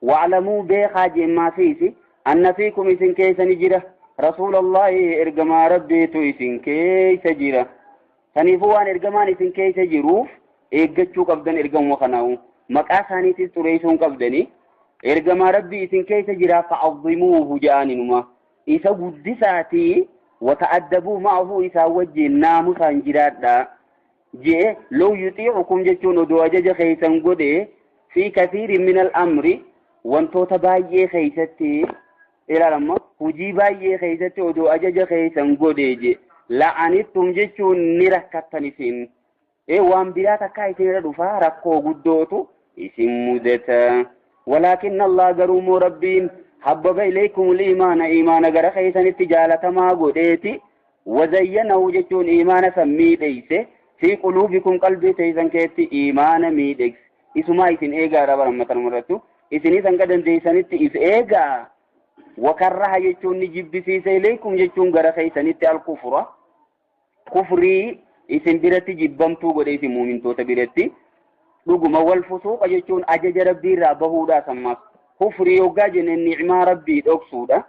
واعلموا بخاج ما فيه أن فيكم إسن كيس نجرة رسول الله إرجما ربي تو إسن كيس جرة سنفوان إرجمان إسن كيس جروف إيجتشو قبضن إرجم وخناو مكاساني تستريسون قبضني إرجما ربي إسن كيس جرة فعظموه جاننما إسا قدساتي وتأدبوا معه إسا وجه ناموسا جرادا جي لو يطيعكم جتشون ودواجج خيسا قده في كثير من الأمر وانتو تبايي خيستي إلى لما وجي بايي خيستي ودواجج خيسا قده جي لعنتم جتشون نركتنسين وان بلا تكايتين ردفا رقو قدوتو اسم مدتا ولكن الله قروم ربين حبب إليكم الإيمان إيمان غير خيسان التجالة ما قديتي وزينه جتون إيمان سمي ديسه في قلوبكم قلبي تيسان كيتي إيمان ميدكس اسمه إسن إيغا رب رحمة المرتو إسن إسان قدن ديسان إس إيغا وكرها جتون نجيب سيسا إليكم جتون غير خيسان الكفر كفري إسن برتي جبامتو قديسي مؤمن توتا برتي لقم والفسوق جتون أجج ربي رابهودا سماس كفري يوغا جن النعمة ربي دوكسودا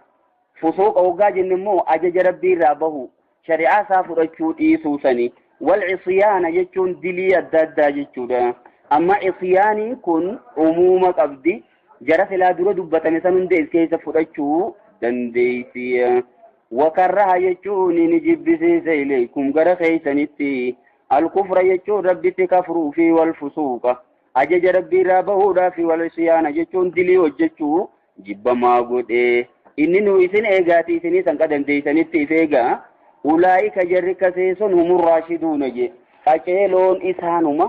فسوق يوغا جن مو أجج ربي رابه شريعة سافر أجود إيسوسني والعصيان جتون دلي الدادا جتودا أما عصياني كن عموما قبدي جرس لا درو دبتا مثلا ديس كيس فرأجو دنديسي وكرها جتون نجيب سيسا إليكم غرا خيسانيتي الكفر جتون ربي تكفروا في والفسوق أجج ربي رابهودا في والعصيان جتون دلي وجتو جب ما قد إننو إسن إيغاتي إسني سنقدن ديسانيتي فيغا أولئك جرك سيسون هم الراشدون جي أجيلون إسانوما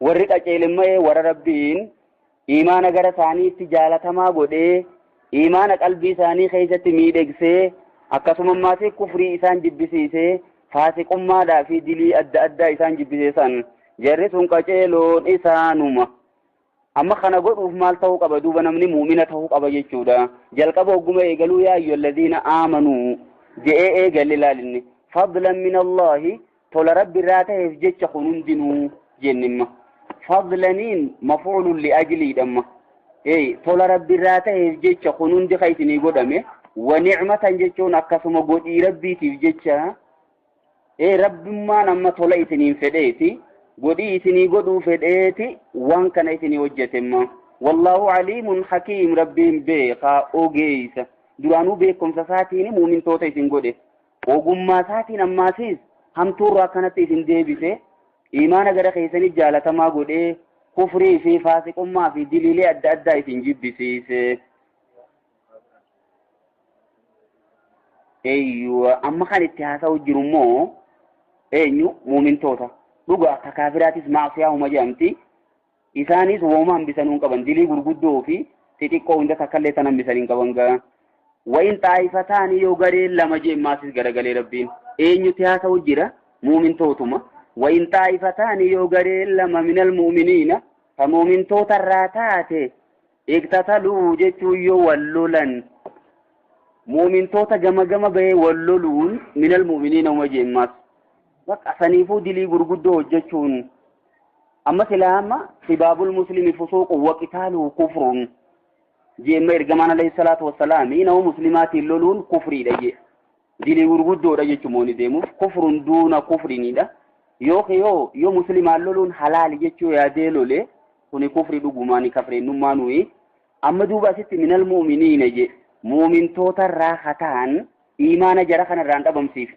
ورق أجيلما ور ربين إيمان غر ثاني تجالة ما قد إيمان قلبي ثاني خيزة ميدكسي أكسم ماسي كفري إسان جبسيسي فاسق ما دا في دلي أدى إسان جبسيسان جرسون قجيلون إسانوما أما خنا قلوف مال تهوك أبدوبا نمني مؤمنة تهوك أبجيشودا جلقب وقم إيقلوا يا أيها الذين آمنوا جئ إيقل للالني فضلا من الله طول رب راته يفجيش خنون دنو جنما فضلنين مفعول لأجلي دم طول رب راته يفجيش خنون دي خيتني قدمه ونعمة جيشون أكسم قد ربي تفجيش رب ما نما طول إتنين فديتي قدي إتني قدو فديتي وان كان إتني وجتما والله عليم حكيم ربي بيقا أوغيس درانو بيكم ساتيني مؤمن توتا إتن قدي وقم ساتين أما سيز هم تورا كانت إتن ديبسي إيمان غير خيساني جالة ما قدي كفري في فاسق ما في دليل أدى إتن جبسيس أيوة أما كان اتحاسا وجرمو أينو مؤمن توتا لغا تكافراتيس معصيهم جامتي إسانيس ومان بسنون قبن دلي غرغدو في تتيكو عند تكلتنا بسنين قبنغا وإن طائفتان يوغري لما جي ماسيس غرغلي ربين أينو تحاسا وجرا مؤمن توتما وإن طائفتان يوغري لما من المؤمنين فمؤمن توتا راتات اقتتلوا جتو يولولن مؤمن توتا جمع بي ولولون من المؤمنين ومجي ماس بقى سنيفو دلي غرغدو جتشون أما سلاما سباب المسلم فسوق وقتاله كفر جيما إرغمان عليه الصلاة والسلام إنه مسلمات اللولون كفري دجي دلي غرغدو رجتشموني ديمو كفر دون كفر نيدا يو مسلم اللولون حلال جتشو يا ديلو لي كوني كفر دوغماني كفرين نمانوي أما دوبا ست من المؤمنين جي مؤمن توتا راحتان إيمان جرخنا راند أبمسيف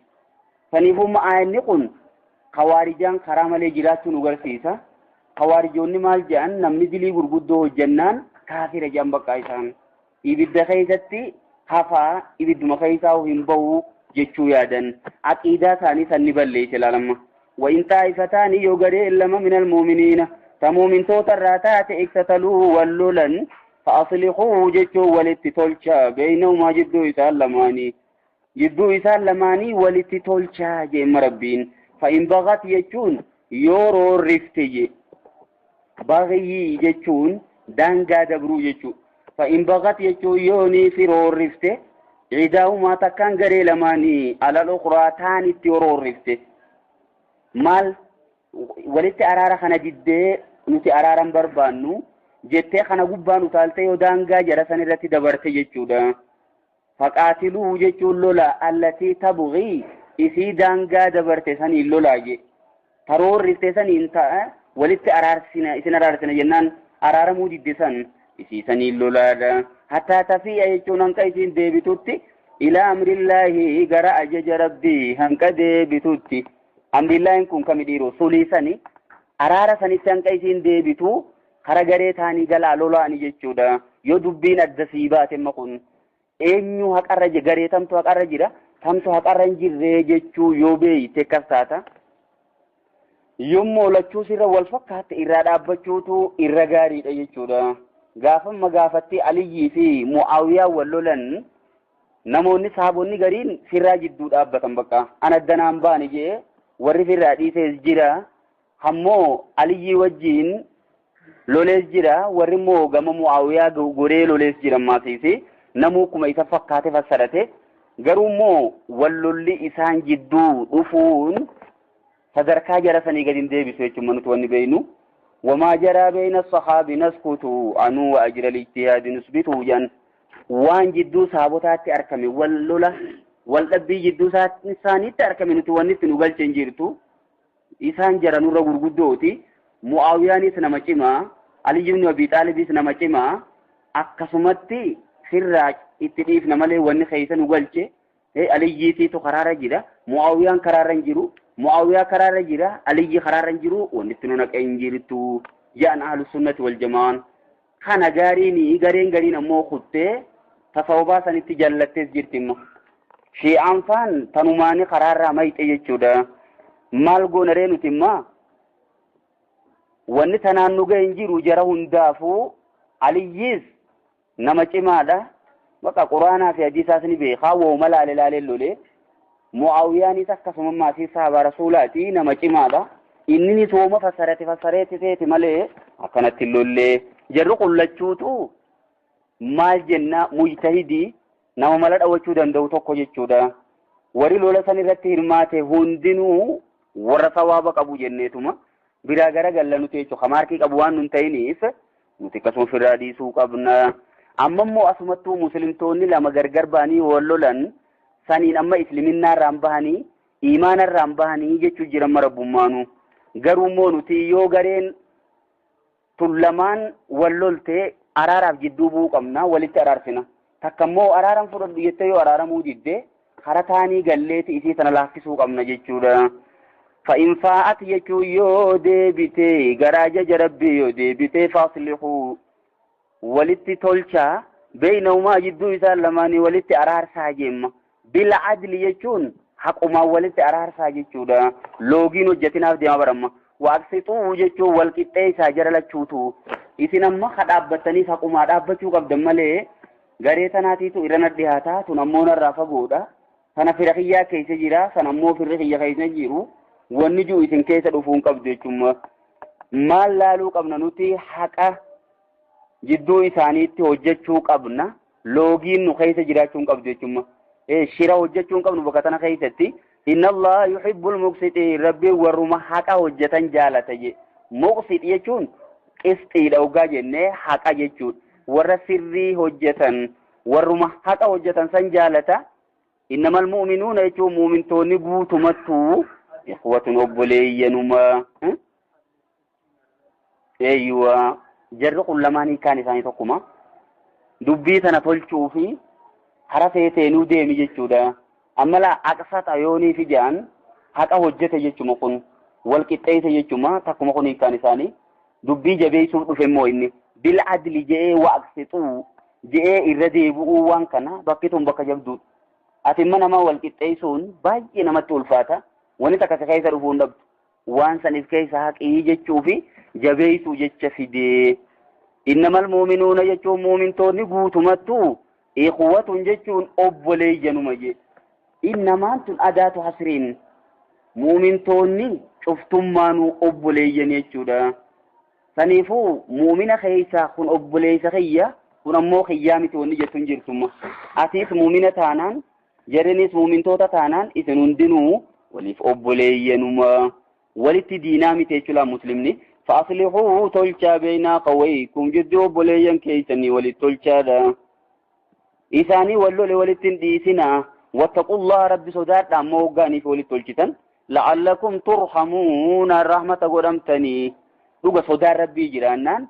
فنيفهم آياني قن خوارجان كرام لي جراتو نغرسيسا خوارجون مال جان نمني دلي برغدو جنان كافر جنبك آيسان إبد خيستي خفا إبد مخيساو هنبو جيشو يادن عقيدة ثاني سنبال ليش لالما وإن طائفتان يوغري إلما من المؤمنين تمؤمن توتر راتات اكتتلوه واللولن فأصلحوه جيشو ولتتولشا بينهما جدو يسالماني جدو يسالماني ولتتولشا جيم ربين فإن بغت يجون يورو رفتي بغي يجون دانغا دبرو يجو فإن بغت يجون يوني في رو رفتي عداو ما تكان غري لماني على الأخرى تاني تيورو رفتي مال ولت أرارا خنا جدي نتي أرارا بربانو jettee kana gubbaan utaalte yoo daangaa jara san irratti dabarte jechuudha. Faqaatiluu jechuun lola allatii tabghii isii daangaa dabarte saniin lolaa je taroorriste saniin ta'a walitti araarsina isin araarsina jennaan araaramuu didde san isii saniin lolaadha. Hattaa tafi'a jechuun hanqa isiin deebitutti ilaa amrillaahi gara ajaja rabbii hanqa deebitutti. Amrillaahin kun kami dhiiroo suliisani araara sanitti hanqa isiin deebitu kara garee taanii galaa lolaani jechuudha. Yoo dubbiin adda sii baate kun eenyu haqarra garee tamtu haqarra jira tamtu haqarra hin jirre jechuu yoo beeyte akkas taata. Yommuu lachuu sirra wal fakkaate irraa dhaabbachuutu irra gaariidha jechuudha. Gaafamma gaafatti Aliyyii fi Mu'aawiyaa wal lolan namoonni sahaabonni gariin sirraa jidduu dhaabbatan bakka an addanaan baane jee warri firraa dhiisees jira hammoo Aliyyii wajjiin lolees jira warri immoo gama Mu'aawiyaa goree lolees jira maasiisi namuu kuma isa fakkaate fassarate garuu immoo wal lolli isaan jidduu dhufuun sadarkaa jara sanii gadi hin deebisu jechuun nuti wanni beeynu. وما جرى بين الصحابة نسكت عنه وأجر الاجتهاد نثبته جن وان جدو صحابتات أركمي واللولا والأبي جدو ساني تأركمي نتوانيت نقل تنجيرتو إسان جرى نور غرغدوتي معاوياني سنمجمع علي بن أبي طالب سنمجمع أكسمتي سراج اتديف نمالي واني خيسا نقلتي علي جيتي تو قرار جدا معاويان قرار جيرو Mu'aawiyaa karaarra jira Aliyyi karaarra jiru wanti nuna qeenjirtu jaan ahlus sunnati wal jamaan kana gareen ammoo kuttee tasawubaa sanitti jallattes jirtimma shi'aan faan tanumaani karaarraa mayxe jechuudha maal goonaree nutimma wanni tanaan nu ga'een jiru jara hundaafuu Aliyyis nama cimaadha bakka quraanaa fi hadiisaas ni beekaa woo malaale laalee lolee Mu'aawiyaanis akkasuma maatii sahaaba rasuulaati nama cimaadha. Inni sooma fassareeti malee akkanatti lollee jarri qullachuutu maal jenna mujtahidii nama mala dhawachuu danda'u tokko jechuudha. Warri lola san irratti hirmaate hundinuu warra sawaaba qabu jenneetuma biraa gara galla nuti jechuudha. Kamaarkii qabu waan nun ta'iniif nuti akkasuma firraa dhiisuu qabna. Amma immoo asumattuu muslimtoonni lama gargar ba'anii wal lolan saniin amma islaminaa irraan bahanii imaana irraan bahanii jechuu jiran marabbummaanu garuu immoo nuti yoo gareen tullamaan wal loltee araaraaf jidduu bu'uu qabna walitti araarsina takka immoo araaran fudhadhu jettee yoo araaramuu didde kara taanii galleeti isii sana laaffisuu qabna jechuudha. Fa'in faa'at jechuu yoo deebitee gara ajaja rabbii yoo deebitee faasilihuu walitti tolchaa beeynahumaa jidduu isaan lamaanii walitti araarsaa jemma. Bila adli jechuun haquma walitti araarsaa jechuudha. Loogiin hojjetinaaf deema baramma. Waaqsituu jechuun wal qixxeessaa jara lachuutu. Isin amma dhaabbattanii haqumaa dhaabbachuu qabdan malee garee tanaatiitu irrana dhiyaataa tun ammoo narraa fagoodha. Sana fira kiyyaa keessa jira. Sana ammoo firri kiyya keessa jiru. Wanni jiru isin keessa dhufuun qabdu jechuudha. Maal laaluu qabna nuti haqa jidduu isaaniitti hojjechuu qabna. Loogiin nu keessa jiraachuun qabdu jechuudha. Shira hojjechuun qabnu bakka tana keessatti inna Allah yuhibbul muqsitiin rabbi warruma haqa hojjetan jaalata je muqsit jechuun qisxiidha ogaa jennee haqa jechuudha warra sirrii hojjetan warruma haqa hojjetan san jaalata innamal mu'minuuna jechuun muumintoonni guutumattuu ikhwatun obboleeyyanuma eeyyuwa jarri qullamaanii kaan isaanii tokkuma dubbii tana tolchuu fi hara feeteenuu deemi jechuudha. Amma aqsata yoonii fi jaan haqa hojjete jechuma kun wal qixxeesse jechuma takkuma kun hiikaan isaanii dubbii jabeessuuf dhufe immoo inni bil adli je'ee waaqsituu je'ee irra deebi'uu waan kana bakki tun bakka jabduudha. Ati imma nama wal qixxeessuun baay'ee namatti ulfaata wanni takka keessa dhufuu hin dhabdu waan saniif keessa haqii jechuu fi jabeessuu jecha fidee innamal muuminuuna jechuun muumintoonni guutumattuu ikhwatun jechuun obboleeyyanuma je innamaan tun adaatu hasriin muumintoonni cuftummaanuu obboleeyyan jechuudha. Saniifuu muumina keeysaa kun obboleeysa kiyya kun ammoo kiyyaa miti wanni jettuun jirtumma atiis muumina taanaan jarrinis muumintoota taanaan isin hundinuu waliif obboleeyyanuma walitti diinaa miti jechuudha muslimni فأصلحوا تلشا بين قويكم جدوا بليا كيسني ولتلشا إساني ولو ولتنديسنا واتقوا الله رب صدات موغاني ولتلشتن لعلكم ترحمون الرحمة قدمتني دوغا صدار ربي جرانان